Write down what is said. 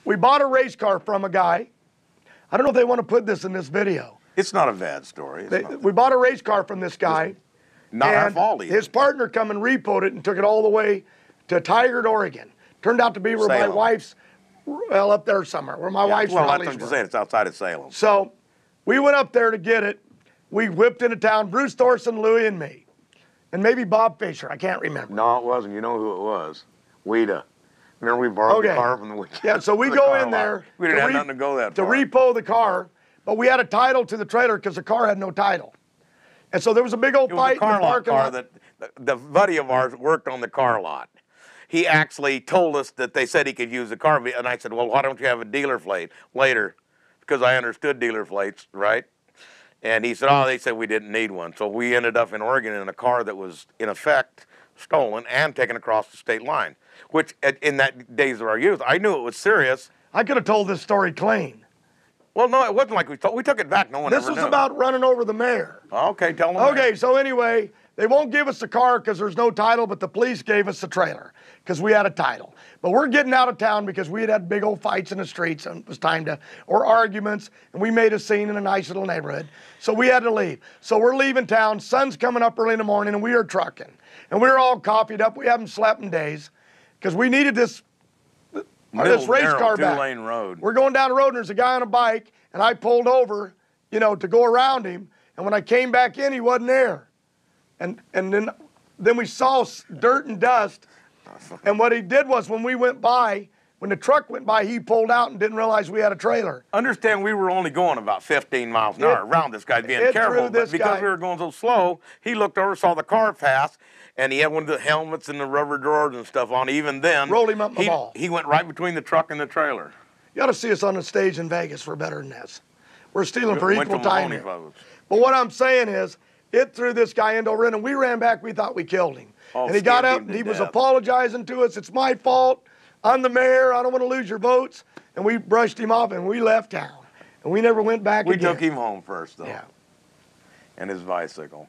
we bought a race car from a guy. I don't know if they want to put this in this video. It's not a bad story. We bought a race car from this guy. Not our fault either. His partner come and repoed it and took it all the way to Tigard, Oregon. Turned out to be where my wife's, well, up there somewhere, where my wife's from. Well, that's what I'm saying. It's outside of Salem. So we went up there to get it. We whipped into town, Bruce Thorson, Louie, and me. And maybe Bob Fisher. I can't remember. No, it wasn't. You know who it was. Weta. Remember we borrowed the car from the Weta? Yeah, so we go in there. We didn't have nothing to go that far. To repo the car, but we had a title to the trailer because the car had no title. And so there was a big old fight in the parking lot. That the buddy of ours worked on the car lot. He actually told us that they said he could use the car, and I said, well, why don't you have a dealer plate later? Because I understood dealer plates, right? And he said, oh, they said we didn't need one. So we ended up in Oregon in a car that was, in effect, stolen and taken across the state line, which in that days of our youth, I knew it was serious. I could have told this story clean. Well, no, it wasn't like we took it back. No one ever knew. This was about running over the mayor. Okay, tell them. Okay, so anyway, they won't give us the car because there's no title, but the police gave us the trailer because we had a title. But we're getting out of town because we had had big old fights in the streets and it was time to, or arguments, and we made a scene in a nice little neighborhood. So we had to leave. So we're leaving town. Sun's coming up early in the morning, and we are trucking. And we were all coffeed up. We haven't slept in days because we needed this race car back. Two-lane road. We're going down the road, and there's a guy on a bike, and I pulled over, you know, to go around him. And when I came back in, he wasn't there. And then we saw dirt and dust. And what he did was when we went by, when the truck went by, he pulled out and didn't realize we had a trailer. Understand, we were only going about 15 miles an hour around this guy being careful. But because we were going so slow, he looked over, saw the car pass, and he had one of the helmets and the rubber drawers and stuff on. Even then, rolled him up the ball. He went right between the truck and the trailer. You ought to see us on the stage in Vegas for better than this. We're stealing for equal time here. But what I'm saying is, it threw this guy into a run, and we ran back. We thought we killed him. And he got up, and he was apologizing to us. It's my fault. I'm the mayor. I don't want to lose your votes. And we brushed him off, and we left town. And we never went back again. We took him home first, though. Yeah. And his bicycle.